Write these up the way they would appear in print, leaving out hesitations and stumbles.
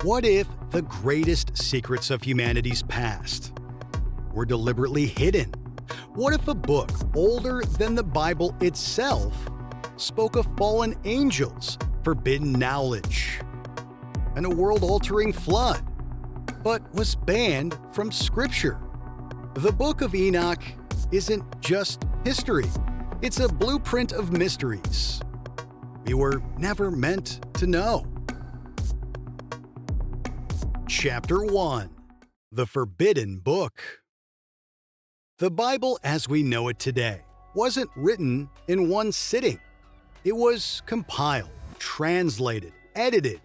What if the greatest secrets of humanity's past were deliberately hidden? What if a book older than the Bible itself spoke of fallen angels, forbidden knowledge, and a world-altering flood, but was banned from Scripture? The Book of Enoch isn't just history. It's a blueprint of mysteries we were never meant to know. Chapter 1. The Forbidden Book. The Bible as we know it today wasn't written in one sitting. It was compiled, translated, edited,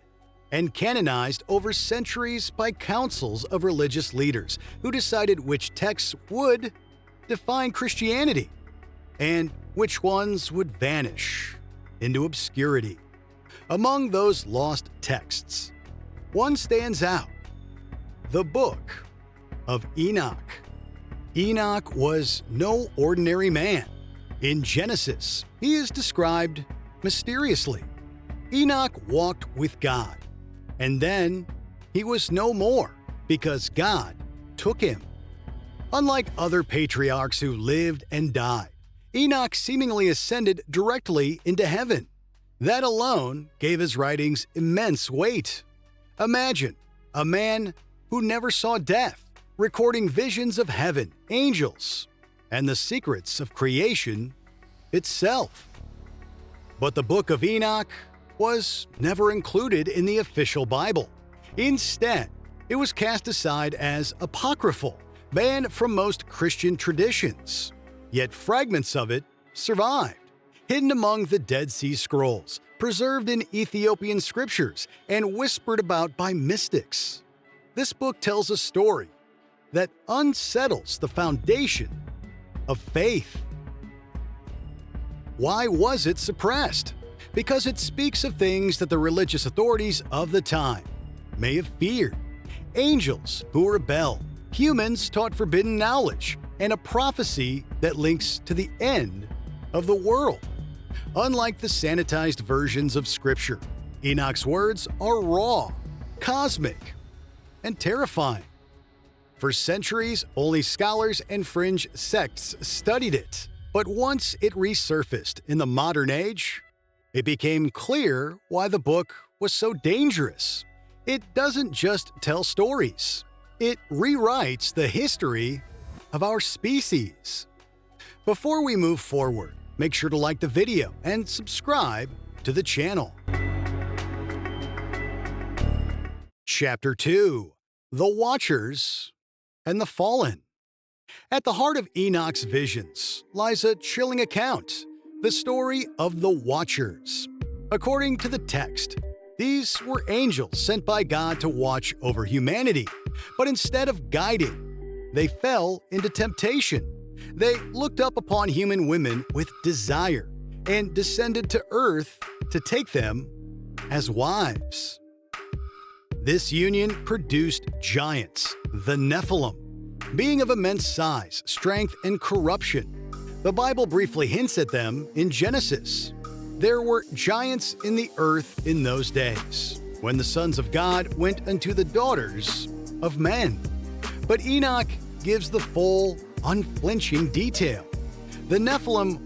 and canonized over centuries by councils of religious leaders who decided which texts would define Christianity and which ones would vanish into obscurity. Among those lost texts, one stands out: the Book of Enoch. Enoch was no ordinary man. In Genesis, he is described mysteriously. Enoch walked with God, and then he was no more because God took him. Unlike other patriarchs who lived and died, Enoch seemingly ascended directly into heaven. That alone gave his writings immense weight. Imagine a man who never saw death, recording visions of heaven, angels, and the secrets of creation itself. But the Book of Enoch was never included in the official Bible. Instead, it was cast aside as apocryphal, banned from most Christian traditions. Yet fragments of it survived, hidden among the Dead Sea Scrolls, preserved in Ethiopian scriptures, and whispered about by mystics. This book tells a story that unsettles the foundation of faith. Why was it suppressed? Because it speaks of things that the religious authorities of the time may have feared. Angels who rebelled, humans taught forbidden knowledge, and a prophecy that links to the end of the world. Unlike the sanitized versions of Scripture, Enoch's words are raw, cosmic, and terrifying. For centuries, only scholars and fringe sects studied it. But once it resurfaced in the modern age, it became clear why the book was so dangerous. It doesn't just tell stories. It rewrites the history of our species. Before we move forward, make sure to like the video and subscribe to the channel. Chapter 2. The Watchers and the Fallen. At the heart of Enoch's visions lies a chilling account, the story of the Watchers. According to the text, these were angels sent by God to watch over humanity, but instead of guiding, they fell into temptation. They looked up upon human women with desire and descended to earth to take them as wives. This union produced giants, the Nephilim, being of immense size, strength, and corruption. The Bible briefly hints at them in Genesis. There were giants in the earth in those days, when the sons of God went unto the daughters of men. But Enoch gives the full, unflinching detail. The Nephilim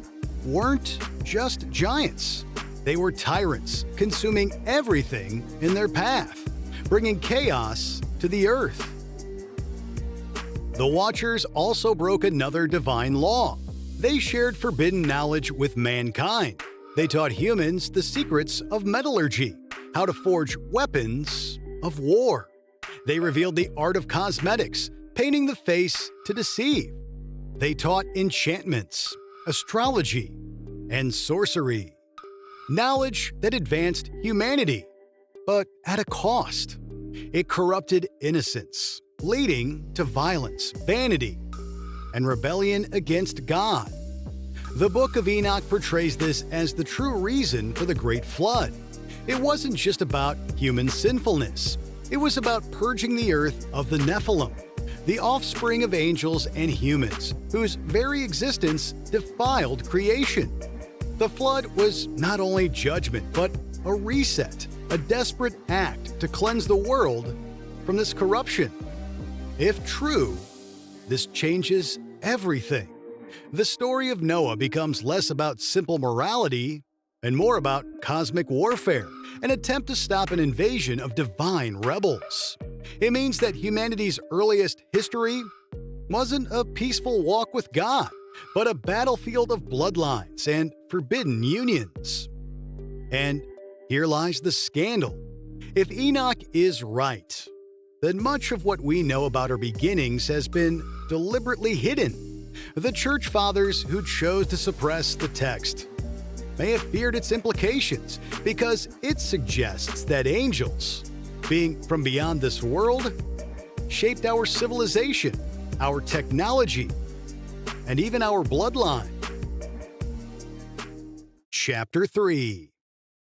weren't just giants. They were tyrants, consuming everything in their path, bringing chaos to the earth. The Watchers also broke another divine law. They shared forbidden knowledge with mankind. They taught humans the secrets of metallurgy, how to forge weapons of war. They revealed the art of cosmetics, painting the face to deceive. They taught enchantments, astrology, and sorcery. Knowledge that advanced humanity, but at a cost. It corrupted innocence, leading to violence, vanity, and rebellion against God. The Book of Enoch portrays this as the true reason for the Great Flood. It wasn't just about human sinfulness. It was about purging the earth of the Nephilim, the offspring of angels and humans, whose very existence defiled creation. The flood was not only judgment, but a reset, a desperate act to cleanse the world from this corruption. If true, this changes everything. The story of Noah becomes less about simple morality and more about cosmic warfare, an attempt to stop an invasion of divine rebels. It means that humanity's earliest history wasn't a peaceful walk with God, but a battlefield of bloodlines and forbidden unions. And here lies the scandal. If Enoch is right, then much of what we know about our beginnings has been deliberately hidden. The church fathers who chose to suppress the text may have feared its implications because it suggests that angels, being from beyond this world, shaped our civilization, our technology, and even our bloodline. Chapter 3: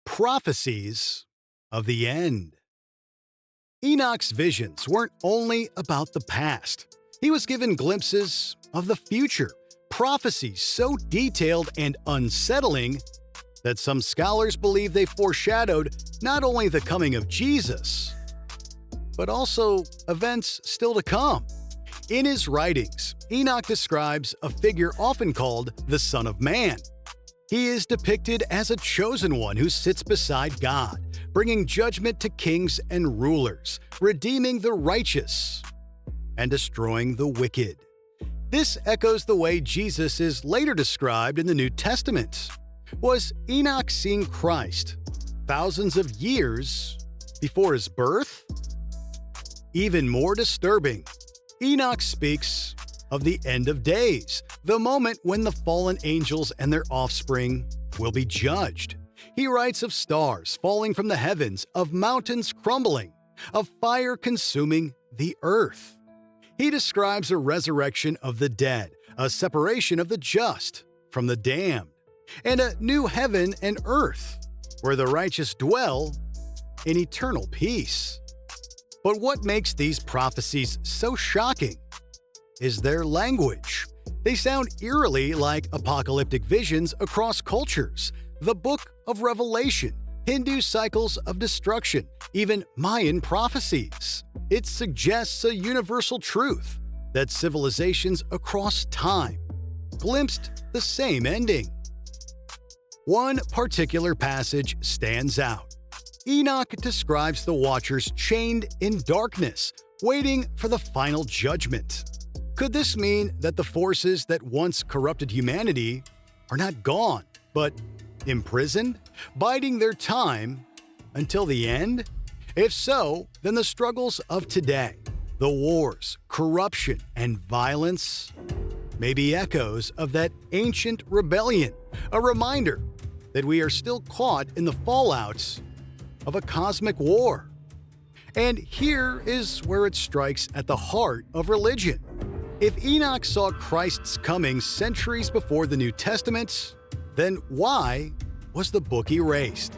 Prophecies of the End. Enoch's visions weren't only about the past. He was given glimpses of the future, prophecies so detailed and unsettling that some scholars believe they foreshadowed not only the coming of Jesus, but also events still to come. In his writings, Enoch describes a figure often called the Son of Man. He is depicted as a chosen one who sits beside God, bringing judgment to kings and rulers, redeeming the righteous, and destroying the wicked. This echoes the way Jesus is later described in the New Testament. Was Enoch seeing Christ thousands of years before his birth? Even more disturbing, Enoch speaks of the end of days, the moment when the fallen angels and their offspring will be judged. He writes of stars falling from the heavens, of mountains crumbling, of fire consuming the earth. He describes a resurrection of the dead, a separation of the just from the damned, and a new heaven and earth where the righteous dwell in eternal peace. But what makes these prophecies so shocking is their language. They sound eerily like apocalyptic visions across cultures. The Book of Revelation, Hindu cycles of destruction, even Mayan prophecies. It suggests a universal truth that civilizations across time glimpsed the same ending. One particular passage stands out. Enoch describes the watchers chained in darkness, waiting for the final judgment. Could this mean that the forces that once corrupted humanity are not gone, but imprisoned, biding their time until the end? If so, then the struggles of today, the wars, corruption, and violence, may be echoes of that ancient rebellion, a reminder that we are still caught in the fallouts of a cosmic war. And here is where it strikes at the heart of religion. If Enoch saw Christ's coming centuries before the New Testament, then why was the book erased?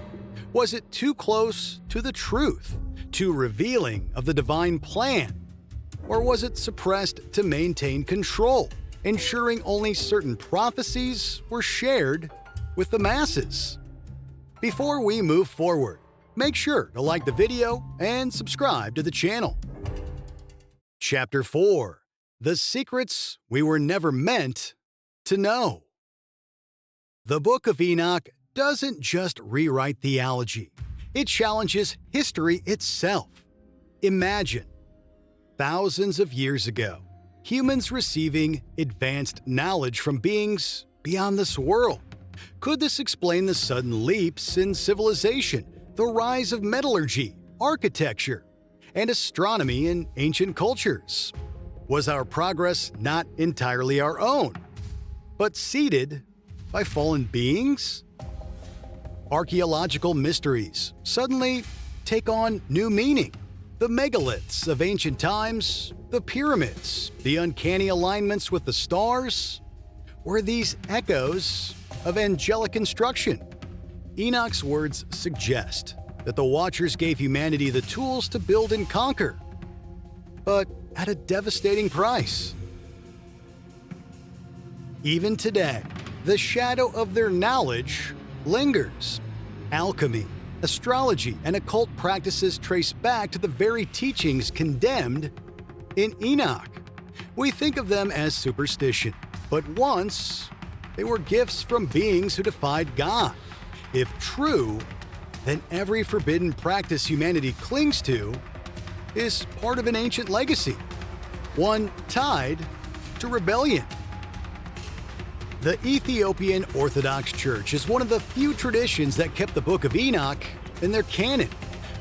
Was it too close to the truth, too revealing of the divine plan? Or was it suppressed to maintain control, ensuring only certain prophecies were shared with the masses? Before we move forward, make sure to like the video and subscribe to the channel. Chapter 4: The Secrets We Were Never Meant to Know. The Book of Enoch doesn't just rewrite theology, it challenges history itself. Imagine, thousands of years ago, humans receiving advanced knowledge from beings beyond this world. Could this explain the sudden leaps in civilization, the rise of metallurgy, architecture, and astronomy in ancient cultures? Was our progress not entirely our own, but seeded by fallen beings? Archaeological mysteries suddenly take on new meaning. The megaliths of ancient times, the pyramids, the uncanny alignments with the stars, were these echoes of angelic instruction? Enoch's words suggest that the Watchers gave humanity the tools to build and conquer, but at a devastating price. Even today, the shadow of their knowledge lingers. Alchemy, Astrology and occult practices trace back to the very teachings condemned in Enoch. We think of them as superstition, but once they were gifts from beings who defied God. If true, then every forbidden practice humanity clings to is part of an ancient legacy, one tied to rebellion. The Ethiopian Orthodox Church is one of the few traditions that kept the Book of Enoch in their canon.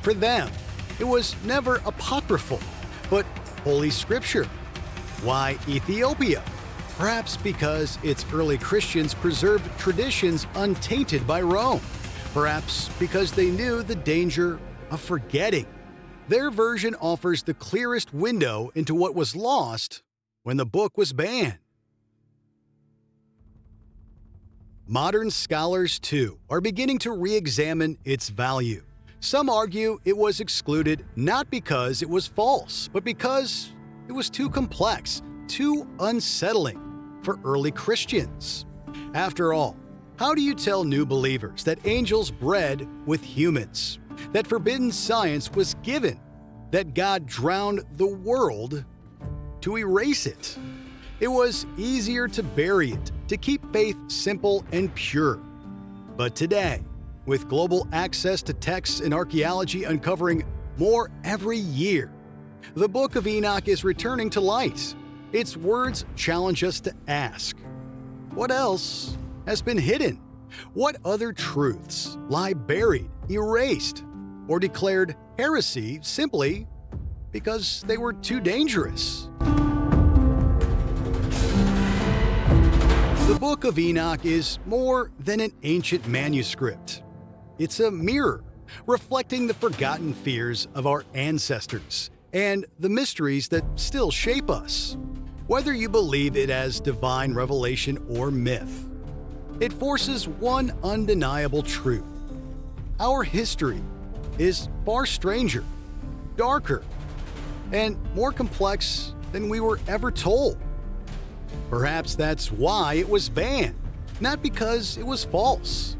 For them, it was never apocryphal, but Holy Scripture. Why Ethiopia? Perhaps because its early Christians preserved traditions untainted by Rome. Perhaps because they knew the danger of forgetting. Their version offers the clearest window into what was lost when the book was banned. Modern scholars, too, are beginning to re-examine its value. Some argue it was excluded not because it was false, but because it was too complex, too unsettling for early Christians. After all, how do you tell new believers that angels bred with humans, that forbidden science was given, that God drowned the world to erase it? It was easier to bury it, to keep faith simple and pure. But today, with global access to texts and archaeology uncovering more every year, the Book of Enoch is returning to light. Its words challenge us to ask, what else has been hidden? What other truths lie buried, erased, or declared heresy simply because they were too dangerous? The Book of Enoch is more than an ancient manuscript. It's a mirror, reflecting the forgotten fears of our ancestors and the mysteries that still shape us. Whether you believe it as divine revelation or myth, it forces one undeniable truth. Our history is far stranger, darker, and more complex than we were ever told. Perhaps that's why it was banned, not because it was false,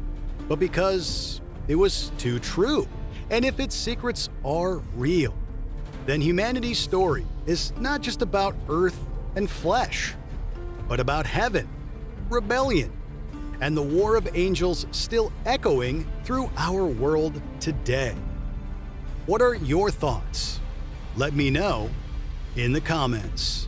but because it was too true. And if its secrets are real, then humanity's story is not just about earth and flesh, but about heaven, rebellion, and the war of angels still echoing through our world today. What are your thoughts? Let me know in the comments.